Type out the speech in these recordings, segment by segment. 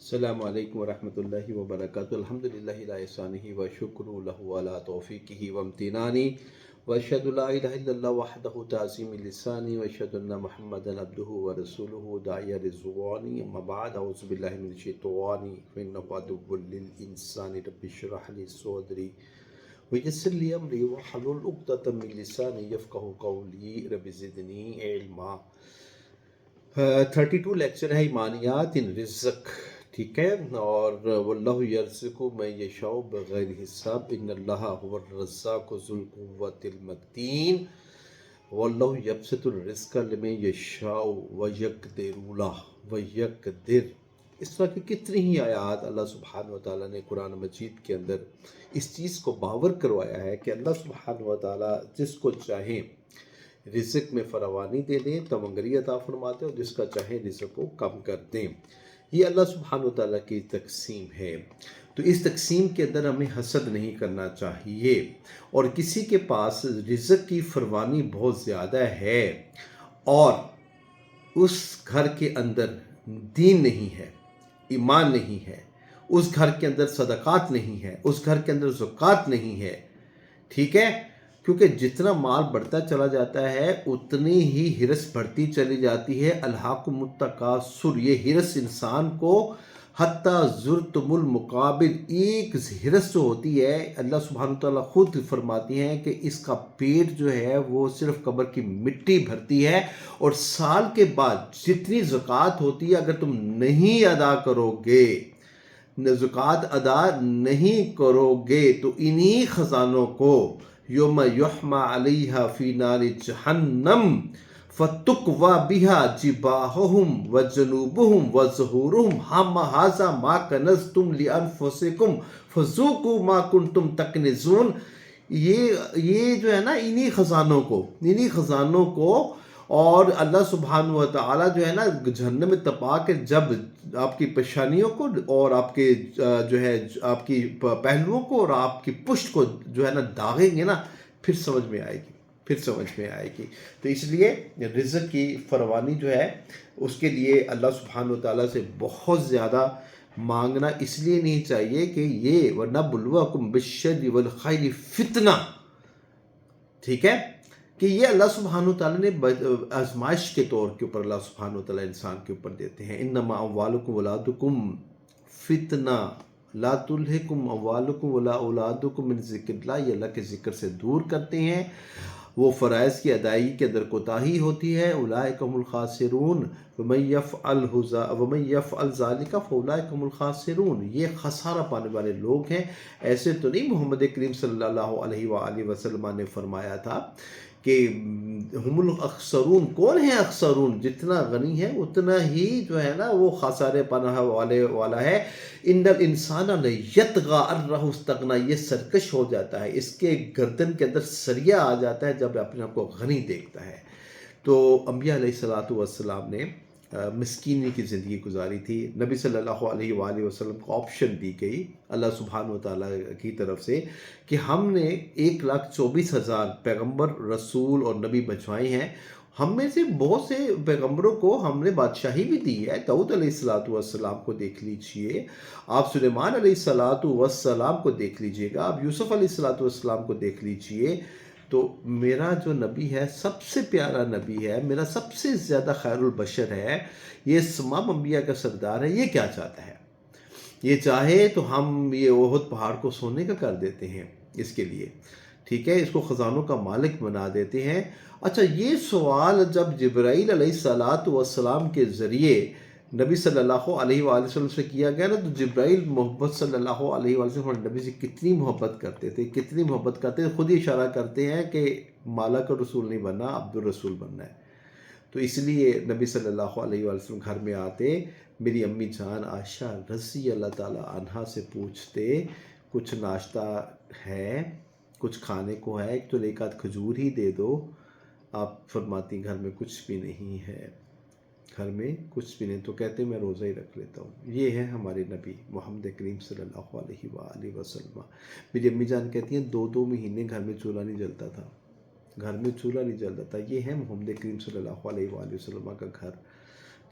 السلام علیکم ورحمۃ اللہ وبرکاتہ الحمد للہ علی احسانہ و شکر لہ علی توفیقہ و امتنانہ واشہد لا الہ الا اللہ وحدہ تعظیم لسانی واشہد ان محمدا عبدہ ورسولہ داعی رضوانی اما بعد اعوذ باللہ من الشیطان فانہ عدو للانسان رب اشرح لی صدری ویسر لی امری واحلل عقدۃ من لسانی یفقہوا قولی رب زدنی علما۔ 32 لیکچر ہے ایمانیات ان رزق، ٹھیک ہے، اور واللہ یرزق من یشاء بغیر حساب ان اللہ هو الرزاق ذو القوۃ المتین واللہ یبسط الرزق لمن یشاء ویقدر له ویقدر۔ اس طرح کی کتنی ہی آیات اللہ سبحانہ و تعالیٰ نے قرآن مجید کے اندر اس چیز کو باور کروایا ہے کہ اللہ سبحانہ و تعالیٰ جس کو چاہیں رزق میں فراوانی دے دیں، تمنگری عطا فرماتے ہیں، اور جس کا چاہے رزق کو کم کر دیں۔ یہ اللہ سبحانہ و تعالیٰ کی تقسیم ہے۔ تو اس تقسیم کے اندر ہمیں حسد نہیں کرنا چاہیے، اور کسی کے پاس رزق کی فراوانی بہت زیادہ ہے اور اس گھر کے اندر دین نہیں ہے، ایمان نہیں ہے، اس گھر کے اندر صدقات نہیں ہے، اس گھر کے اندر زکوٰۃ نہیں ہے، ٹھیک ہے، کیونکہ جتنا مال بڑھتا چلا جاتا ہے اتنی ہی ہرس بڑھتی چلی جاتی ہے۔ الہاکم التکاثر، یہ ہرس انسان کو حتیٰ زرتم المقابر، ایک ہرس جو ہوتی ہے، اللہ سبحانہ تعالیٰ خود فرماتی ہیں کہ اس کا پیٹ جو ہے وہ صرف قبر کی مٹی بھرتی ہے، اور سال کے بعد جتنی زکوٰۃ ہوتی ہے اگر تم نہیں ادا کرو گے، زکوٰۃ ادا نہیں کرو گے، تو انہی خزانوں کو یوم یحمى علیہا فی نار جہنم فتقوی بہا جباہہم وجنوبہم وظہورہم ھذا ما کنزتم لانفسکم فذوقوا ما کنتم تکنزون۔ یہ جو ہے نا انہی خزانوں کو اور اللہ سبحانہ و تعالیٰ جو ہے نا جہنم میں تپا کے جب آپ کی پیشانیوں کو اور آپ کے جو ہے آپ کی پہلوؤں کو اور آپ کی پشت کو جو ہے نا داغیں گے نا، پھر سمجھ میں آئے گی۔ تو اس لیے رزق کی فراوانی جو ہے اس کے لیے اللہ سبحانہ و تعالیٰ سے بہت زیادہ مانگنا اس لیے نہیں چاہیے کہ یہ وَنَبْلُوَكُمْ بِالشَّرِّ وَالْخَيْرِ فتنہ، ٹھیک ہے، کہ یہ اللہ سبحانہ وتعالیٰ نے آزمائش کے طور کے اوپر اللہ سبحانہ وتعالیٰ انسان کے اوپر دیتے ہیں۔ انما اموالکم واولادکم فتنہ لا تلہکم اموالکم ولا اولادکم من ذکر اللہ، یہ اللہ کے ذکر سے دور کرتے ہیں، وہ فرائض کی ادائیگی کے اندر کوتاہی ہوتی ہے۔ اولئک هم الخاسرون ومن یفعل ذلک فاولئک هم الخاسرون، یہ خسارہ پانے والے لوگ ہیں۔ ایسے تو نہیں، محمد کریم صلی اللہ علیہ وآلہ وسلم نے فرمایا تھا کہ ہم الاخسرون، کون ہیں اخسرون؟ جتنا غنی ہے اتنا ہی جو ہے نا وہ خسارے پناہ والا ہے۔ ان الانسان لیطغی ان رآہ استغنی، یہ سرکش ہو جاتا ہے، اس کے گردن کے اندر سریا آ جاتا ہے جب اپنے آپ کو غنی دیکھتا ہے۔ تو انبیاء علیہ السلام نے مسکینی کی زندگی گزاری تھی۔ نبی صلی اللہ علیہ وآلہ وسلم کو آپشن دی گئی اللہ سبحانہ وتعالیٰ کی طرف سے کہ ہم نے 1,24,000 پیغمبر، رسول اور نبی بھجوائے ہیں، ہم میں سے بہت سے پیغمبروں کو ہم نے بادشاہی بھی دی ہے۔ داؤد علیہ السلام کو دیکھ لیجئے، آپ سلیمان علیہ السلام کو دیکھ لیجئے گا، آپ یوسف علیہ السلام کو دیکھ لیجئے۔ تو میرا جو نبی ہے سب سے پیارا نبی ہے، میرا سب سے زیادہ خیر البشر ہے، یہ تمام انبیاء کا سردار ہے، یہ کیا چاہتا ہے؟ یہ چاہے تو ہم یہ احد پہاڑ کو سونے کا کر دیتے ہیں اس کے لیے، ٹھیک ہے، اس کو خزانوں کا مالک بنا دیتے ہیں۔ اچھا، یہ سوال جب جبرائیل علیہ السلام کے ذریعے نبی صلی اللہ علیہ وآلہ وسلم سے کیا گیا نا، تو جبرائیل محمد صلی اللہ علیہ وآلہ وسلم نبی سے کتنی محبت کرتے تھے، خود ہی اشارہ کرتے ہیں کہ مالا کا رسول نہیں بننا، عبد الرسول بننا ہے۔ تو اس لیے نبی صلی اللہ علیہ وآلہ وسلم گھر میں آتے، میری امی جان عائشہ رضی اللہ تعالی عنہا سے پوچھتے کچھ ناشتہ ہے، کچھ کھانے کو ہے، ایک تو ایک آدھ کھجور ہی دے دو۔ آپ فرماتی گھر میں کچھ بھی نہیں ہے، گھر میں کچھ بھی نہیں، تو کہتے میں روزہ ہی رکھ لیتا ہوں۔ یہ ہے ہمارے نبی محمد کریم صلی اللہ علیہ وآلہ وسلم۔ میری امی جان کہتی ہیں 2 مہینے گھر میں چولہا نہیں جلتا تھا، یہ ہے محمد کریم صلی اللہ علیہ وآلہ وسلم کا گھر۔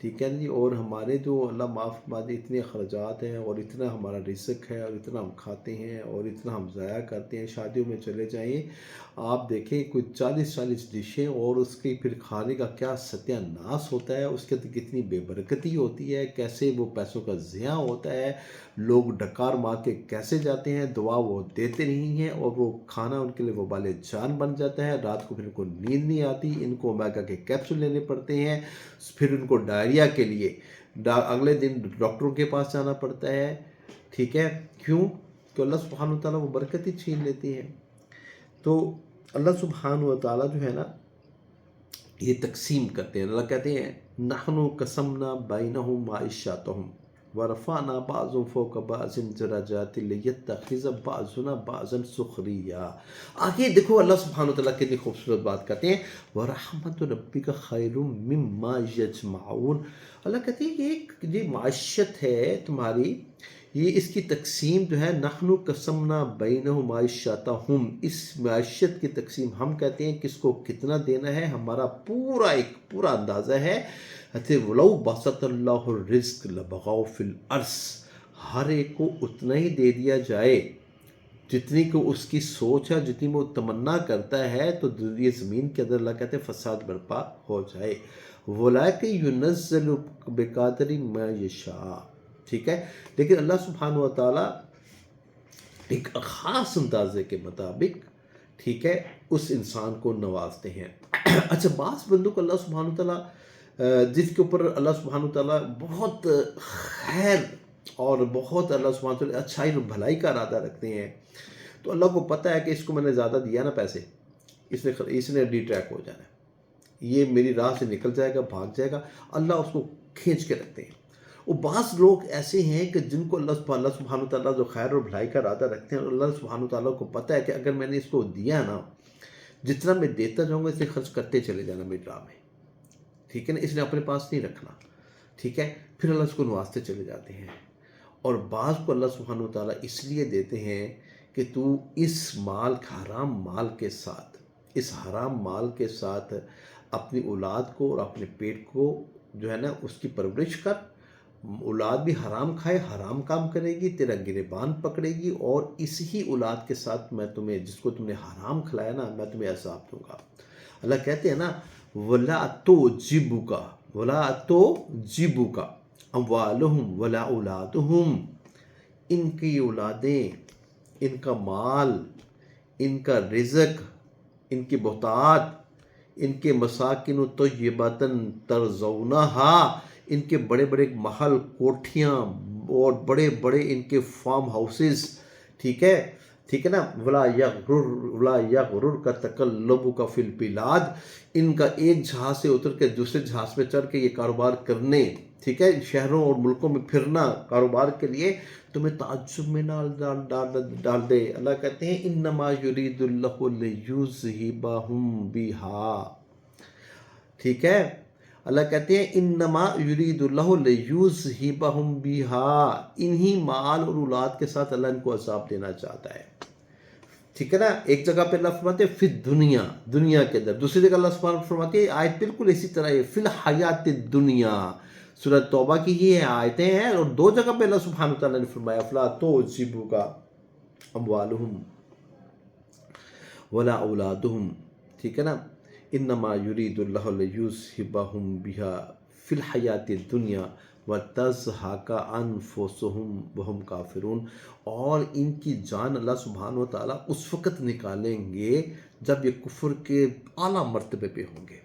ٹھیک ہے جی، اور ہمارے جو اللہ معاف فرما دے اتنے اخراجات ہیں، اور اتنا ہمارا رزق ہے، اور اتنا ہم کھاتے ہیں، اور اتنا ہم ضائع کرتے ہیں. شادیوں میں چلے جائیں آپ دیکھیں کوئی 40 ڈشیں، اور اس کی پھر کھانے کا کیا ستیہ ناس ہوتا ہے، اس کے اندر کتنی بے برکتی ہوتی ہے، کیسے وہ پیسوں کا ضیاع ہوتا ہے. لوگ ڈکار مار کے کیسے جاتے ہیں، دعا وہ دیتے نہیں ہیں، اور وہ کھانا ان کے لیے وبال جان بن جاتا ہے. رات کو پھر ان کو نیند نہیں آتی، ان کو اومیگا کے کیپسول لینے پڑتے ہیں، پھر ان کو ڈائریا کے لیے اگلے دن ڈاکٹروں کے پاس جانا پڑتا ہے. ٹھیک ہے، کیوں؟ کہ اللہ سبحانہ و تعالیٰ وہ برکت ہی چھین لیتی ہے. تو اللہ سبحانہ و تعالیٰ جو ہے نا یہ تقسیم کرتے ہیں. اللہ کہتے ہیں نحن قسمنا بینہم معیشتہم ورفعنا بعضهم فوق بعض درجات لیتخذ بعضنا بعضا سخریا. آگے دیکھو اللہ سبحانہ وتعالیٰ کتنی خوبصورت بات کرتے ہیں، ورحمت ربک خیر مما یجمعون. اللہ کہتے ہیں یہ معیشت ہے تمہاری، یہ اس کی تقسیم جو ہے نحن قسمنا بینہم معیشتہم، اس معیشت کی تقسیم ہم کہتے ہیں کس کو کتنا دینا ہے، ہمارا ایک پورا اندازہ ہے. وَلَوْ بَسَطَ اللَّهُ الرِّزْقَ لَبَغَوْا فِي الْأَرْضِ، ہر ایک کو اتنا ہی دے دیا جائے جتنی کو اس کی سوچ ہے، جتنی وہ تمنا کرتا ہے، تو یہ زمین کے اندر اللہ کہتے ہیں فساد برپا ہو جائے. وَلَٰكِن يُنَزِّلُ بِقَدْرِ مَا يَشَاءُ. ٹھیک ہے، لیکن اللہ سبحانہ و تعالیٰ ایک خاص اندازے کے مطابق ٹھیک ہے اس انسان کو نوازتے ہیں. اچھا، بعض بندوں کو اللہ سبحانہ و تعالیٰ جس کے اوپر اللہ سبحانہ و تعالیٰ بہت خیر اور بہت اللہ سبحانہ و تعالیٰ اچھائی اور بھلائی کا ارادہ رکھتے ہیں، تو اللہ کو پتہ ہے کہ اس کو میں نے زیادہ دیا نا پیسے، اس نے ڈی ٹریک ہو جانا ہے، یہ میری راہ سے نکل جائے گا، بھاگ جائے گا. اللہ اس کو کھینچ کے رکھتے ہیں. اور بعض لوگ ایسے ہیں کہ جن کو اللہ سبحانہ و تعالیٰ جو خیر اور بھلائی کا ارادہ رکھتے ہیں، اور اللہ سبحانہ و تعالیٰ کو پتہ ہے کہ اگر میں نے اس کو دیا نا، جتنا میں دیتا جاؤں گا اسے خرچ کرتے چلے جانا میری راہ میں. ٹھیک ہے نا، اس نے اپنے پاس نہیں رکھنا. ٹھیک ہے، پھر اللہ اس کو نوازتے چلے جاتے ہیں. اور بعض کو اللہ سبحانہ و تعالیٰ اس لیے دیتے ہیں کہ تو اس مال حرام مال کے ساتھ، اس حرام مال کے ساتھ اپنی اولاد کو اور اپنے پیٹ کو جو ہے نا اس کی پرورش کر. اولاد بھی حرام کھائے، حرام کام کرے گی، تیرا گریبان پکڑے گی، اور اس ہی اولاد کے ساتھ میں تمہیں، جس کو تم نے حرام کھلایا نا، میں تمہیں عذاب دوں گا. اللہ کہتے ہیں نا وَلَا تُعْجِبُكَ أَمْوَالُهُمْ وَلَا أَوْلَادُهُمْ. ان کی اولادیں، ان کا مال، ان کا رزق، ان کی بہتات، ان کے مساکن طیبۃ ترضونہا، ان کے بڑے بڑے محل، کوٹھیاں، اور بڑے بڑے ان کے فارم ہاؤسز. ٹھیک ہے نا. ولا یغررک تقلبک فی البلاد، ان کا ایک جہاز سے اتر کے دوسرے جہاز پہ چڑھ کے یہ کاروبار کرنے، ٹھیک ہے، شہروں اور ملکوں میں پھرنا کاروبار کے لیے، تمہیں تعجب میں ڈال دے. اللہ کہتے ہیں انما یرید اللہ لیذہبہم بہا. ٹھیک ہے، اللہ کہتے ہیں انما یرید اللہ لیذہبہم بہا، انہی مال اور اولاد کے ساتھ اللہ ان کو عذاب دینا چاہتا ہے. ٹھیک ہے نا. ایک جگہ پہ اللہ فرماتے ہیں فی دنیا کے اندر، دوسری جگہ اللہ سبحانہ فرماتے ہیں آیت بالکل اسی طرح ہے فی الحیات الدنیا. سورہ توبہ کی یہ آیتیں ہیں، اور دو جگہ پہ اللہ سبحانہ تعالیٰ نے فرمایا فلا تعجبک اموالہم ولا اولادہم. ٹھیک ہے نا. انما یرید اللہ لیذہبہم بہا فی الحیات الدنیا وتزہق انفسہم وہم کافرون. اور ان کی جان اللہ سبحانہ و تعالیٰ اس وقت نکالیں گے جب یہ کفر کے اعلیٰ مرتبے پہ ہوں گے،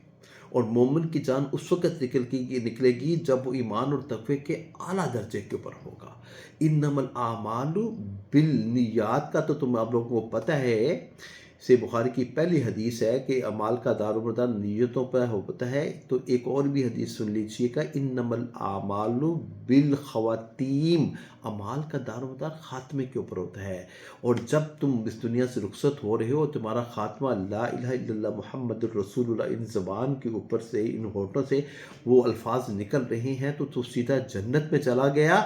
اور مومن کی جان اس وقت نکلے گی جب وہ ایمان اور تقوی کے اعلیٰ درجے کے اوپر ہوگا. انما الاعمال بالنیات کا تو تم آپ لوگوں کو پتہ ہے، سے بخاری کی پہلی حدیث ہے کہ اعمال کا دار و مدار نیتوں پر ہوتا ہے. تو ایک اور بھی حدیث سن لیجیے گا انما الاعمال بالخواتیم، اعمال کا دار و مدار خاتمے کے اوپر ہوتا ہے. اور جب تم اس دنیا سے رخصت ہو رہے ہو، تمہارا خاتمہ لا الہ الا اللہ محمد الرسول اللہ ان زبان کے اوپر سے، ان ہونٹوں سے وہ الفاظ نکل رہے ہیں، تو سیدھا جنت میں چلا گیا.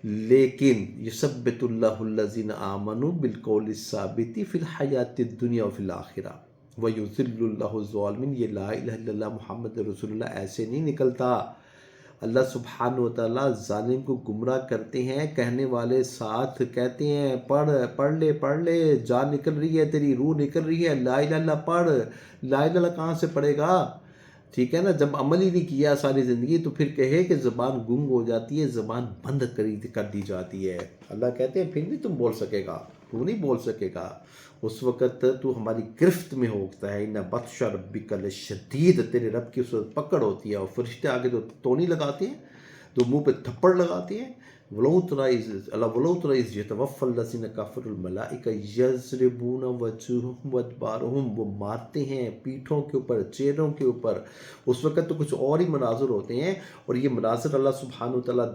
لیکن یثبت اللہ الذین آمنوا بالقول الثابت فی الحیات الدنیا وفی الآخرہ ویذل اللہ الظالمین. یہ لا الہ الا اللہ محمد رسول اللہ ایسے نہیں نکلتا. اللہ سبحانہ و تعالیٰ ظالم کو گمراہ کرتے ہیں، کہنے والے ساتھ کہتے ہیں پڑھ لے جان نکل رہی ہے، تیری روح نکل رہی ہے، لا الہ الا اللہ پڑھ، لا الہ الا اللہ کہاں سے پڑھے گا؟ ٹھیک ہے نا، جب عمل ہی نہیں کیا ساری زندگی تو پھر کہے کہ زبان گنگ ہو جاتی ہے، زبان بند کر دی جاتی ہے۔ اللہ کہتے ہیں پھر بھی تم بول سکے گا، تو نہیں بول سکے گا، اس وقت تو ہماری گرفت میں ہوتا ہے۔ ان بطش ربک لشدید، تیرے رب کی اس وقت پکڑ ہوتی ہے، اور فرشتے آگے تو نہیں لگاتے ہیں، تو منہ پہ تھپڑ لگاتے ہیں۔ ولو تری اذ یتوفی الذین کفروا الملائکۃ یضربون وجوہہم وادبارہم، وہ مارتے ہیں پیٹھوں کے اوپر، چہروں کے اوپر۔ اس وقت تو کچھ اور ہی مناظر ہوتے ہیں، اور یہ مناظر اللہ سبحانہ وتعالیٰ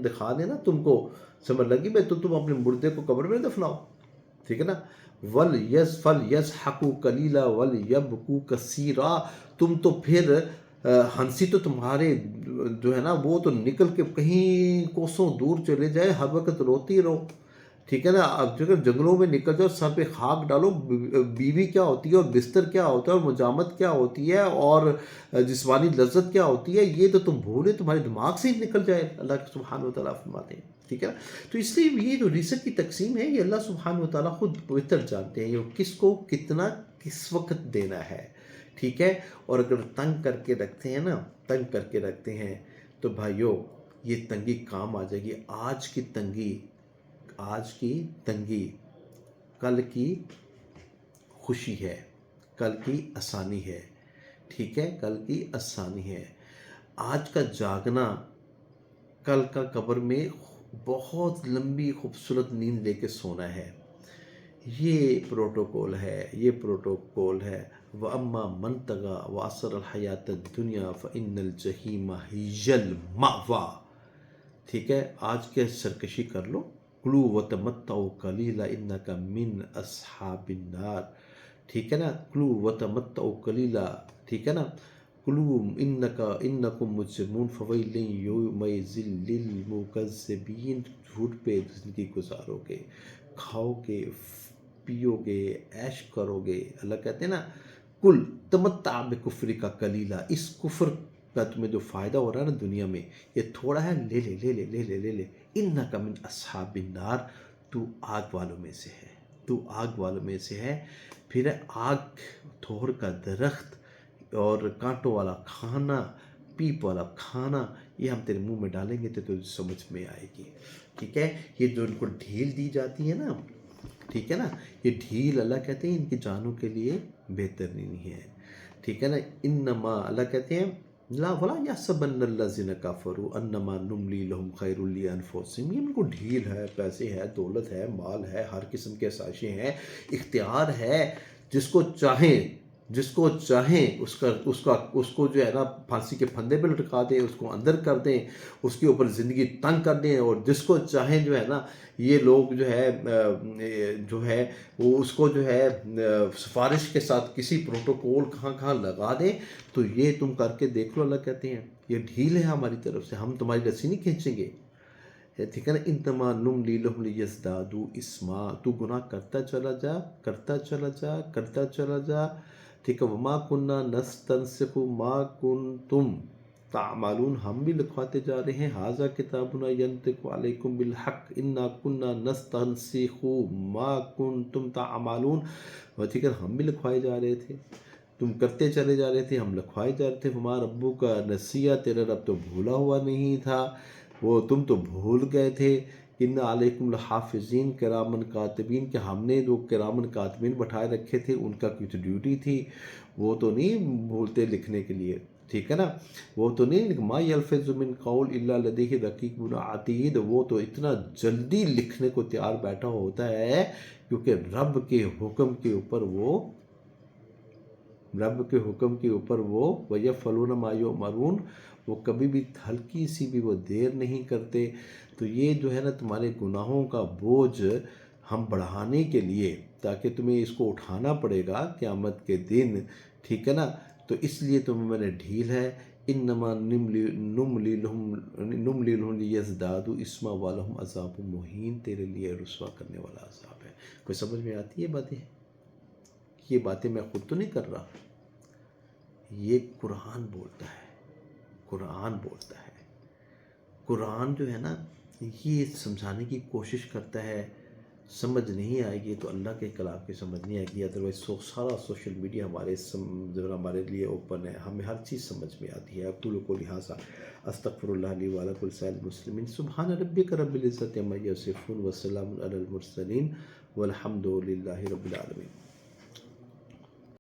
دکھا دیں نا تم کو، سمجھ لگی میں، تو تم اپنے مردے کو قبر میں دفناؤ، ٹھیک ہے نا۔ فَلْيَضْحَكُوا قَلِيلًا وَلْيَبْكُوا كَثِيرًا، تم تو پھر ہنسی تو تمہارے جو ہے نا وہ تو نکل کے کہیں کوسوں دور چلے جائے، ہر وقت روتی رہو، ٹھیک ہے نا۔ اب جنگلوں میں نکل جاؤ، سر پہ خاک ڈالو، بیوی کیا ہوتی ہے اور بستر کیا ہوتا ہے اور مجامت کیا ہوتی ہے اور جسمانی لذت کیا ہوتی ہے، یہ تو تم بھولے، تمہارے دماغ سے ہی نکل جائے، اللہ سبحانہ و تعالیٰ فرماتے ہیں، ٹھیک ہے نا۔ تو اس لیے یہ جو رزق کی تقسیم ہے یہ اللہ سبحانہ و تعالیٰ خود بہتر جانتے ہیں، یہ کس کو کتنا کس وقت دینا ہے، ٹھیک ہے۔ اور اگر تنگ کر کے رکھتے ہیں نا، تنگ کر کے رکھتے ہیں تو بھائیو یہ تنگی کام آ جائے گی۔ آج کی تنگی کل کی خوشی ہے، کل کی آسانی ہے، ٹھیک ہے، کل کی آسانی ہے۔ آج کا جاگنا کل کا قبر میں بہت لمبی خوبصورت نیند لے کے سونا ہے، یہ پروٹوکول ہے، یہ پروٹوکول ہے۔ وَأَمَّا مَنْ طَغَىٰ وَآثَرَ الْحَيَاةَ الدُّنْيَا فَإِنَّ الْجَحِيمَ هِيَ الْمَأْوَىٰ، ٹھیک ہے۔ آج کے سرکشی کر لو، کُلُوا وَتَمَتَّعُوا قَلِيلًا إِنَّكُم مِّنْ أَصْحَابِ النَّارِ، ٹھیک ہے نا۔ کُلُوا وَتَمَتَّعُوا قَلِيلًا، ٹھیک ہے نا۔ کُلُوا إِنَّكُم مُجْرِمُونَ فَوَيْلٌ يَوْمَئِذٍ لِّلْمُكَذِّبِينَ، جھوٹ پہ زندگی گزارو گے، کھاؤ گے، پیو گے، عیش کرو گے۔ اللہ کہتے ہیں نا کل تمتع بکفرک قلیلا، اس کفر کا تمہیں جو فائدہ ہو رہا ہے نا دنیا میں یہ تھوڑا ہے، لے لے لے لے لے لے لے لے، انک من اصحاب النار، تو آگ والوں میں سے ہے، تو آگ والوں میں سے ہے۔ پھر آگ، تھور کا درخت اور کانٹوں والا کھانا، پیپ والا کھانا، یہ ہم تیرے منہ میں ڈالیں گے تو تجھے سمجھ میں آئے گی، ٹھیک ہے۔ یہ جو ان کو ڈھیل دی جاتی ہے نا، ٹھیک ہے نا، یہ ڈھیل اللہ کہتے ہیں ان کی جانوں کے لیے بہتر نہیں ہے، ٹھیک ہے نا۔ انما، اللہ کہتے ہیں لا ولا یحسبن الذین کفروا انما نملی لهم خیر لانفسہم، یہ ان کو ڈھیل ہے، پیسے ہے، دولت ہے، مال ہے، ہر قسم کے سازشیں ہیں، اختیار ہے، جس کو چاہیں اس کو جو ہے نا پھانسی کے پھندے پہ لٹکا دیں، اس کو اندر کر دیں، اس کے اوپر زندگی تنگ کر دیں، اور جس کو چاہیں جو ہے نا یہ لوگ جو ہے وہ اس کو جو ہے سفارش کے ساتھ کسی پروٹوکول کہاں لگا دیں۔ تو یہ تم کر کے دیکھ لو، اللہ کہتے ہیں یہ ڈھیل ہے ہماری طرف سے، ہم تمہاری رسی نہیں کھینچیں گے، ٹھیک ہے نا۔ انما نملی لهم لیزدادوا اثما، تو گناہ کرتا چلا جا، کرتا چلا جا، کرتا چلا جا، ٹھیک ہے۔ وما كنا نستنسخ ما كنتم تعملون، ہم بھی لکھواتے جا رہے ہیں، ھذا کتابنا ینطق علیکم بالحق انا كنا نستنسخ ما كنتم تعملون، ٹھیک ہے، ہم بھی لکھوائے جا رہے تھے، تم کرتے چلے جا رہے تھے، ہم لکھوائے جا رہے تھے۔ وما ربک نسیٰ، تیرا رب تو بھولا ہوا نہیں تھا، وہ تم تو بھول گئے تھے۔ ان علیکم الحافظین کرامن کاتبین، کہ ہم نے جو کرامن کاتبین بٹھائے رکھے تھے ان کا کچھ ڈیوٹی تھی، وہ تو نہیں بھولتے لکھنے کے لیے، ٹھیک ہے نا۔ وہ تو نہیں، ما یلفظ من قول الا لدیہ رقیب عتید، وہ تو اتنا جلدی لکھنے کو تیار بیٹھا ہوتا ہے کیونکہ رب کے حکم کے اوپر وہ وَيَفْعَلُونَ مَا يُؤْمَرُونَ، وہ کبھی بھی ہلکی سی بھی وہ دیر نہیں کرتے۔ تو یہ جو ہے نا تمہارے گناہوں کا بوجھ ہم بڑھانے کے لیے، تاکہ تمہیں اس کو اٹھانا پڑے گا قیامت کے دن، ٹھیک ہے نا، تو اس لیے تمہیں میں نے ڈھیل ہے۔ انما نملی لهم لیزدادوا اثما ولهم عذاب مہین، تیرے لیے رسوا کرنے والا عذاب ہے۔ کوئی سمجھ میں آتی ہے باتیں؟ یہ باتیں میں خود تو نہیں کر رہا، یہ قرآن بولتا ہے، قرآن بولتا ہے، قرآن جو ہے نا یہ سمجھانے کی کوشش کرتا ہے، سمجھ نہیں آئے گی تو اللہ کے کلام کی سمجھ نہیں آئے گی، ادروائز سارا سوشل میڈیا ہمارے لیے اوپن ہے، ہمیں ہر چیز سمجھ میں آتی ہے۔ اقول قولی ھذا استغفر اللہ لی ولکم ولسائر المسلمین، سبحان ربک رب العزۃ عما یصفون وسلام علی المرسلین والحمد للہ رب العالمین۔